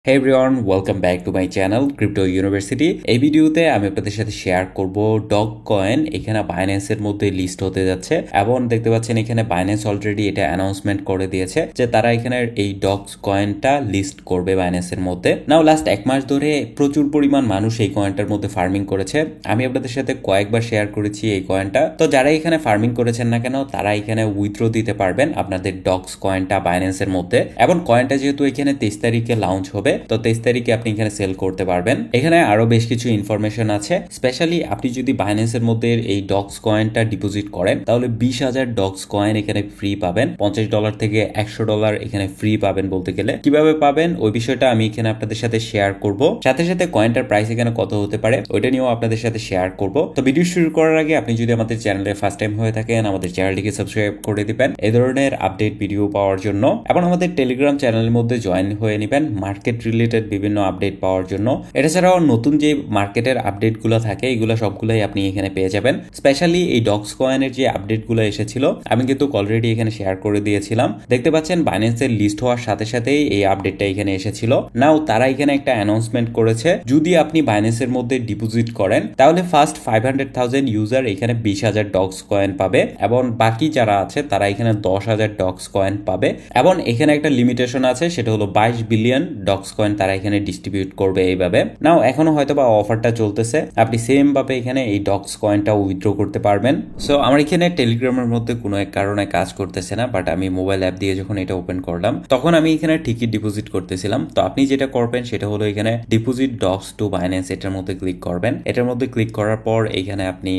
Hey everyone, welcome back to my channel Crypto University। এই ভিডিওতে আমি আপনাদের সাথে শেয়ার করব ডগ কয়েন এখানে বাইন্যান্সের মধ্যে লিস্ট হতে যাচ্ছে এবং দেখতে পাচ্ছেন এখানে বাইন্যান্স অলরেডি এটা অ্যানাউন্সমেন্ট করে দিয়েছে যে তারা এখানে এই ডগস কয়েনটা লিস্ট করবে বাইন্যান্সের মধ্যে। নাও লাস্ট এক মাস ধরে প্রচুর পরিমাণ মানুষ এই কয়েনটার মধ্যে ফার্মিং করেছে। আমি আপনাদের সাথে কয়েকবার শেয়ার করেছি এই কয়েনটা। তো যারা এখানে ফার্মিং করেছেন না কেন তারা এখানে উইথড্র দিতে পারবেন আপনাদের ডগস কয়েনটা বাইন্যান্সের মধ্যে, এবং কয়েনটা যেহেতু এখানে 23 তারিখে লঞ্চ হবে তো 23 তারিখে আপনি এখানে সেল করতে পারবেন। এখানে আরো বেশ কিছু ইনফরমেশন আছে। স্পেশালি আপনি যদি বাইন্যান্সের মধ্যে এই ডগস কয়েনটা ডিপোজিট করেন তাহলে 20,000 ডগস কয়েন এখানে ফ্রি পাবেন। $50 থেকে $100 এখানে ফ্রি পাবেন। বলতে গেলে কিভাবে পাবেন ওই বিষয়টা আমি এখানে আপনাদের সাথে শেয়ার করব, সাথে সাথে কয়েনটার প্রাইস এখানে কত হতে পারে ওইটা নিয়েও আপনাদের সাথে শেয়ার করব। তো ভিডিও শুরু করার আগে আপনি যদি আমাদের চ্যানেলে ফার্স্ট টাইম হয়ে থাকেন আমাদের চ্যানেলটিকে সাবস্ক্রাইব করে দিবেন এই ধরনের আপডেট ভিডিও পাওয়ার জন্য, এবং আমাদের টেলিগ্রাম চ্যানেলের মধ্যে জয়েন হয়ে নেবেন মার্কেট রিলেটেড বিভিন্ন আপডেট পাওয়ার জন্য। এটা ছাড়াও নতুন যে মার্কেটের আপডেটগুলো থাকে এগুলো সবগুলাই আপনি এখানে পেয়ে যাবেন। স্পেশালি এই ডগস কয়েনের যে আপডেটগুলো এসেছিল আমি কিন্তু অলরেডি এখানে শেয়ার করে দিয়েছিলাম। দেখতে পাচ্ছেন বাইন্যান্সের লিস্ট হওয়ার সাথে সাথেই এই আপডেটটা এখানে এসেছিল। নাও তারা এখানে একটা অ্যানাউন্সমেন্ট করেছে যদি আপনি বাইন্যান্সের মধ্যে ডিপোজিট করেন তাহলে ফার্স্ট 500,000 ইউজার এখানে 20,000 ডগস কয়েন পাবে, এবং বাকি যারা আছে তারা এখানে 10,000 ডগস কয়েন পাবে। এবং এখানে একটা লিমিটেশন আছে, সেটা হলো 22 বিলিয়ন ডগস কয়েন তারা এখানে ডিস্ট্রিবিউট করবে এইভাবে। নাও এখনো হয়তো বা অফারটা চলতেছে, আপনি সেম ভাবে এখানে এই ডগস কয়েনটা উইথড্র করতে পারবেন। সো আমার এখানে টেলিগ্রামের মধ্যে কোনো এক কারণে কাজ করতেছে না, বাট আমি মোবাইল অ্যাপ দিয়ে যখন এটা ওপেন করলাম তখন আমি এখানে ঠিকই ডিপোজিট করতেছিলাম। তো আপনি যেটা করবেন সেটা হলো এখানে ডিপোজিট ডগস টু বাইন্যান্স এটার মধ্যে ক্লিক করবেন। এটার মধ্যে ক্লিক করার পর এখানে আপনি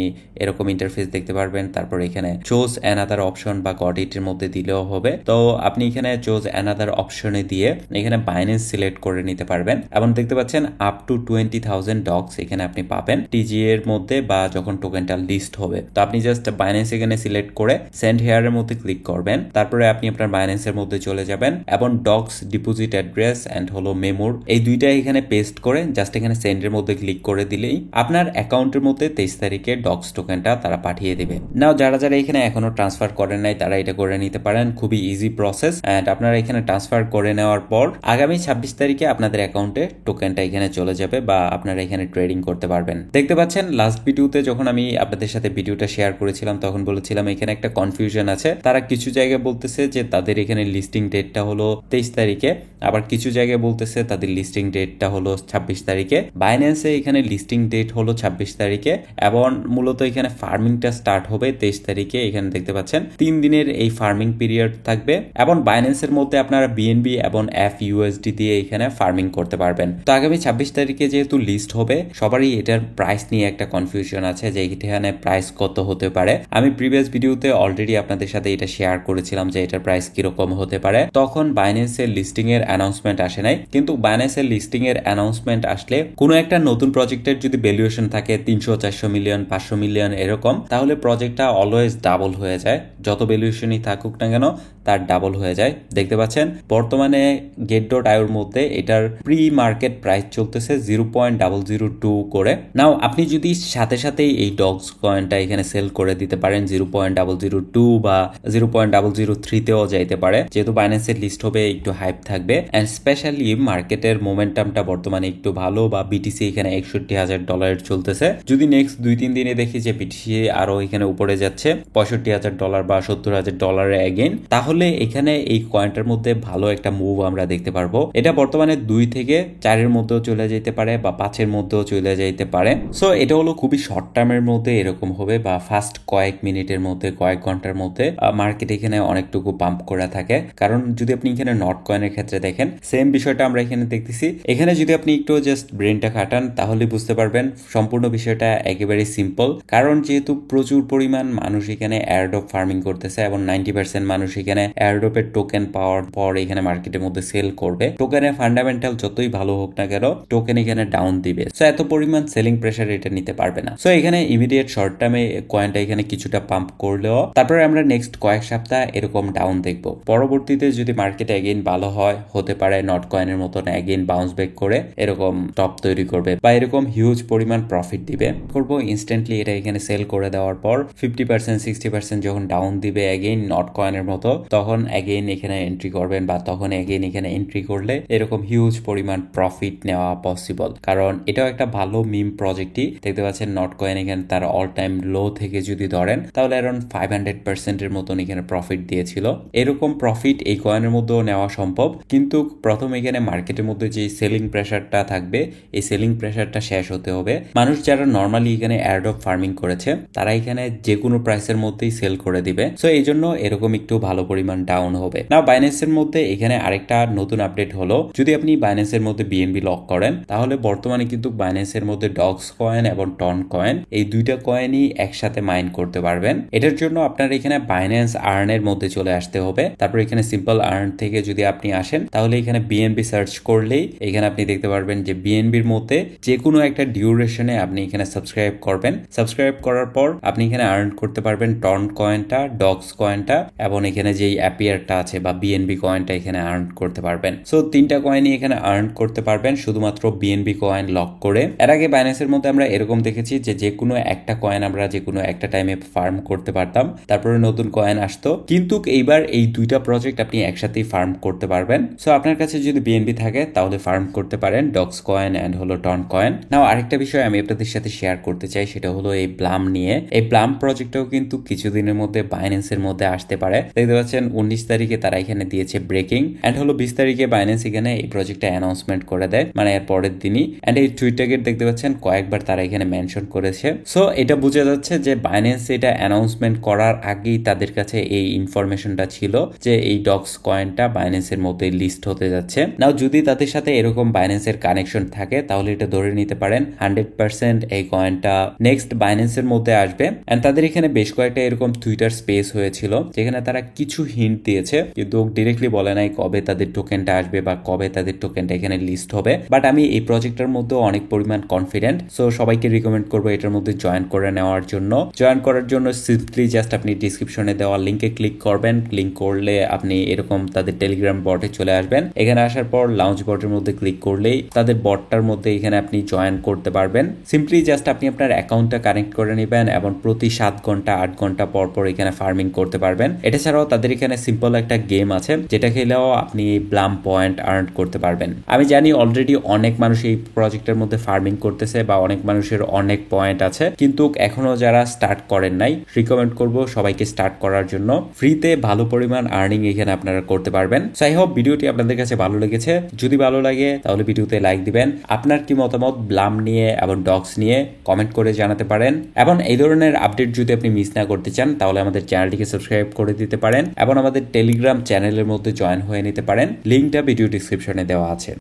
এরকম ইন্টারফেস দেখতে পারবেন। তারপর এখানে চুজ অ্যানাদার অপশন বা গট ইটের মধ্যে দিলেও হবে। তো আপনি এখানে চুজ অ্যানাদার অপশনে দিয়ে এখানে বাইন্যান্স সিলেক্ট করে নিতে পারবেন, এবং দেখতে পাচ্ছেন আপ টু 20,000 ডগস এখানে আপনি পাবেন টিজি এর মধ্যে বা যখন টোকেনটা লিস্ট হবে। তো আপনি জাস্ট বাইন্যান্স এখানে সিলেক্ট করে সেন্ড হেয়ারের মধ্যে ক্লিক করবেন। তারপরে আপনি আপনার বাইন্যান্সের মধ্যে চলে যাবেন এবং ডগস ডিপোজিট অ্যাড্রেস এন্ড হলো মেমোর এই দুইটা এখানে পেস্ট করে জাস্ট এখানে সেন্ডের মধ্যে ক্লিক করে দিলেই আপনার অ্যাকাউন্টের মধ্যে 23 তারিখে ডগস টোকেনটা তারা পাঠিয়ে দেবে। নাও যারা যারা এখানে এখনো ট্রান্সফার করেন নাই তারা এটা করে নিতে পারেন, খুবই ইজি প্রসেস। এন্ড আপনারা এখানে ট্রান্সফার করে নেওয়ার পর আগামী 26 তারিখে আপনাদের অ্যাকাউন্টে টোকেনটা এখানে চলে যাবে বা আপনারা এখানে ট্রেডিং করতে পারবেন। দেখতে পাচ্ছেন লাস্ট ভিডিওতে যখন আমি আপনাদের সাথে ভিডিওটা শেয়ার করেছিলাম তখন বলেছিলাম এখানে একটা কনফিউশন আছে। তারা কিছু জায়গায় বলতেছে যে তাদের এখানে লিস্টিং ডেটটা হলো 23 তারিখে, আবার কিছু জায়গায় বলতেছে তাদের লিস্টিং ডেটটা হলো 26 তারিখে। বাইন্যান্সে এখানে লিস্টিং ডেট হলো 26 তারিখে এবং মূলত এখানে ফার্মিংটা স্টার্ট হবে 23 তারিখে। এখানে দেখতে পাচ্ছেন 3 দিনের এই ফার্মিং পিরিয়ড থাকবে, এবং বাইন্যান্সের মধ্যে আপনারা বিএনবি এবং FUSD দিয়ে এখানে ফার্মিং করতে পারবেন। তো আগামী 26 তারিখে যেহেতু লিস্ট হবে সবারই এটার প্রাইস নিয়ে একটা কনফিউশন আছে যে এখানে প্রাইস কত হতে পারে। আমি প্রিভিয়াস ভিডিওতে অলরেডি আপনাদের সাথে এটা শেয়ার করেছিলাম যে এটার প্রাইস কিরকম হতে পারে। তখন বাইন্যান্সের লিস্টিং এর অ্যানাউন্সমেন্ট আসে নাই, কিন্তু বাইন্যান্সের লিস্টিং এর অ্যানাউন্সমেন্ট আসলে কোনো একটা নতুন প্রজেক্টের যদি ভ্যালুয়েশন থাকে 300-400 মিলিয়ন 500 মিলিয়ন এরকম, তাহলে প্রজেক্টটা অলওয়েজ ডাবল হয়ে যায়। যত ভ্যালুয়েশনই থাকুক না কেন তার ডাবল হয়ে যায়। দেখতে পাচ্ছেন বর্তমানে get.ioর মধ্যে এটার প্রি মার্কেট প্রাইস চলতেছে 0.002 করে। নাও আপনি যদি সাথে সাথেই এই ডগস কয়েনটা এখানে সেল করে দিতে পারেন 0.002 বা 0.003 তেও যাইতে পারে, যেহেতু বাইন্যান্সের লিস্ট হবে একটু হাইপ থাকবে। এন্ড স্পেশালি মার্কেটের মোমেন্টামটা বর্তমানে একটু ভালো, বা বিটিসি এখানে $61,000 চলতেছে। যদি নেক্সট 2-3 দিনে দেখি যে বিটিসি আরো এখানে উপরে যাচ্ছে $65,000 বা $70,000 এগেইন, তাহলে এখানে এই কয়েনটার মধ্যে ভালো একটা মুভ আমরা দেখতে পারবো। এটা বর্তমানে 2 থেকে 4-এর মধ্যেও চলে যেতে পারে বা 5-এর মধ্যেও চলে যেতে পারে। সো এটা হলো খুবই শর্ট টার্মের মধ্যে এরকম হবে, বা ফার্স্ট কয়েক মিনিটের মধ্যে কয়েক ঘন্টার মধ্যে মার্কেট এখানে অনেকটুকু পাম্প করা থাকে। কারণ যদি আপনি এখানে নট কয়েনের ক্ষেত্রে দেখেন সেম বিষয়টা আমরা এখানে দেখতেছি। এখানে যদি আপনি একটু জাস্ট ব্রেনটা খাটান তাহলে বুঝতে পারবেন সম্পূর্ণ বিষয়টা একেবারে সিম্পল। কারণ যেহেতু প্রচুর পরিমাণ মানুষ এখানে এয়ারড্রপ ফার্মিং করতেছে এবং 90% মানুষ এখানে এয়ারড্রপের টোকেন পাওয়ার পর এখানে মার্কেটের মধ্যে সেল করবে। টোকেনের ফান্ডামেন্টাল যতই ভালো হোক না কেন টোকেন এখানে ডাউন দিবে। সো এত পরিমাণ সেলিং প্রেসার এটা নিতে পারবে না। সো এখানে ইমিডিয়েট শর্ট টার্মে কয়েনটা এখানে কিছুটা পাম্প করলেও তারপরে আমরা নেক্সট কয়েক সপ্তাহ এরকম ডাউন দেখবো। পরবর্তীতে যদি মার্কেট এগেইন ভালো হয় হতে পারে নট কয়েনের মতন এগেইন বাউন্স ব্যাক করে এরকম টপ তৈরি করবে বা এরকম হিউজ পরিমাণ প্রফিট দিবে। করবো ইনস্ট্যান্টলি এটা এখানে সেল করে দেওয়ার পর 50% 60% যখন ডাউন দিবে অ্যাগেইন নট কয়েনের মতো, তখন অ্যাগেইন এখানে এন্ট্রি করবেন বা তখন অ্যাগেইন এখানে এন্ট্রি করলে এরকম হিউজ পরিমাণ প্রফিট নেওয়া পসিবল। কারণ এটাও একটা ভালো মিম প্রজেক্টই। দেখতে পাচ্ছেন নট কয়েন এখানে তার অল টাইম লো থেকে যদি ধরেন তাহলে অ্যারাউন্ড 500% এর মতন এখানে প্রফিট দিয়েছিল। এরকম প্রফিট এই কয়েনের মধ্যেও নেওয়া সম্ভব, কিন্তু প্রথম এখানে মার্কেটের মধ্যে যে সেলিং প্রেশারটা থাকবে এই সেলিং প্রেশারটা শেষ হতে হবে। মানুষ যারা নর্মালি এখানে এয়ারড্রপ ফার্মিং করেছে তারা এখানে যে কোনো প্রাইসের মধ্যেই সেল করে দিবে। সো এই জন্য এরকম একটু ভালো পরিমাণ ডাউন হবে না। বাইন্যান্সের মধ্যে এখানে আরেকটা নতুন আপডেট হলো, যদি আপনি বাইন্যান্সের মধ্যে বিএনবি লক করেন তাহলে বর্তমানে কিন্তু বাইন্যান্সের মধ্যে ডগস কয়েন এবং টন কয়েন এই দুইটা কয়েনই একসাথে মাইন করতে পারবেন। এটার জন্য আপনার এখানে বাইন্যান্স আর্নের মধ্যে চলে আসতে হবে। তারপর এখানে সিম্পল আর্ন থেকে যদি আপনি আসেন তাহলে এখানে বিএনবি সার্চ করলেই এখানে আপনি দেখতে পারবেন যে বিএনবির মধ্যে যে কোনো একটা ডিউরেশনে আপনি এখানে সাবস্ক্রাইব করবেন। সাবস্ক্রাইব করার পর আপনি এখানে আর্ন করতে পারবেন টন কয়েনটা, ডগস কয়েনটা এবং এখানে যেই অ্যাপিয়ারটা আছে বা বিএনবি কয়েনটা এখানে আর্ন করতে পারবেন। সো তিনটা কয়েনই এখানে আর্ন করতে পারবেন শুধুমাত্র বিএনবি কয়েন লক করে। এর আগে বাইন্যান্সের মধ্যে আমরা এরকম দেখেছি যে কোনো একটা কয়েন আমরা যে কোনো একটা টাইমে ফার্ম করতে পারতাম, তারপরে নতুন কয়েন আসতো, কিন্তু এইবার এই দুইটা প্রজেক্ট আপনি একসাথেই ফার্ম করতে পারবেন। সো আপনার কাছে যদি বিএনবি থাকে তাহলে ফার্ম করতে পারেন ডগস কয়েন এন্ড হলো টন কয়েন। নাও আরেকটা বিষয় আমি আপনাদের সাথে শেয়ার করতে চাই, সেটা হলো এই প্লাম নিয়ে। এই প্লাম প্রজেক্টটাও কিন্তু কিছুদিনের মধ্যে বাইন্যান্সের মধ্যে আসতে পারে। দেখতে পাচ্ছেন 19 তারিখে তারা এখানে দিয়েছে ব্রেকিং, এন্ড হলো 20 তারিখে বাইন্যান্স এখানে এই প্রজেক্টটা অ্যানাউন্সমেন্ট করে দেয়, মানে এর পরের দিনই। এন্ড এই টুইটার দেখতে পাচ্ছেন কয়েকবার তারা এখানে মেনশন করেছে। সো এটা বোঝা যাচ্ছে যে বাইন্যান্স এটা অ্যানাউন্সমেন্ট করার আগেই তাদের কাছে এই ইনফরমেশনটা ছিল যে এই ডগস কয়েনটা বাইন্যান্সের মধ্যে লিস্ট হতে যাচ্ছে। নাও যদি তাদের সাথে এরকম বাইন্যান্সের কানেকশন থাকে তাহলে এটা ধরে নিতে পারেন 100% এই কয়েনটা নেক্সট বাইন্যান্সের মধ্যে আসবে। এন্ড তাদের এখানে বেশ কয়েকটা এরকম টুইটার স্পেস হয়েছিল যেখানে তারা কিছু হিন্ট দিয়েছে, কিন্তু ডিরেক্টলি বলে নাই কবে তাদের টোকেনটা আসবে বা কবে তাদের টোকেনটা এখানে লিস্ট হবে। বাট আমি এই প্রজেক্টের মধ্যে অনেক পরিমাণ কনফিডেন্ট। সো সবাইকে রিকমেন্ড করবো এটার মধ্যে জয়েন করে নেওয়ার জন্য। জয়েন করার জন্য সিম্পলি জাস্ট আপনি ডিসক্রিপশনে দেওয়া লিঙ্কে ক্লিক করবেন। ক্লিক করলে আপনি এরকম তাদের টেলিগ্রাম বটে চলে আসবেন। এখানে আসার পর লাউঞ্জ বটের মধ্যে ক্লিক করলেই তাদের বটটার মধ্যে এখানে আপনি জয়েন করতে পারবেন। সিম্পলি জাস্ট আপনি আপনার অ্যাকাউন্টটা কানেক্ট করে নেবেন এবং প্রতি 7 ঘন্টা 8 ঘন্টা পর পর এখানে ফার্মিং করতে পারবেন। এটা ছাড়াও তাদের এখানে সিম্পল একটা গেম আছে যেটা খেলেও আপনি প্লাম পয়েন্ট আর্ন করতে পারবেন। আমি জানি অলরেডি অনেক মানুষ এই প্রজেক্টের মধ্যে ফার্মিং করতেছে বা অনেক মানুষের অনেক পয়েন্ট আছে, কিন্তু এখনো যারা স্টার্ট করেন নাই রিকমেন্ড করব সবাইকে স্টার্ট করার জন্য। ফ্রিতে ভালো পরিমাণ আর্নিং এখানে আপনারা করতে পারবেন। সো আই হোপ ভিডিওটি আপনাদের কাছে ভালো লেগেছে। যদি ভালো লাগে তাহলে ভিডিওতে লাইক দিবেন। আপনার কি মতামত প্লাম নিয়ে এবং ডগস নিয়ে কমেন্ট করে জানাতে পারেন। এবং এই ধরনের আপডেট যদি আপনি মিস না করতে চান তাহলে আমাদের চ্যানেলটিকে সাবস্ক্রাইব করে দিতে পারেন এবং আমাদের টেলিগ্রাম চ্যানেলের মধ্যে জয়েন হয়ে নিতে পারেন। লিঙ্কটা ভিডিও ডিসক্রিপশনে দেওয়া আছে।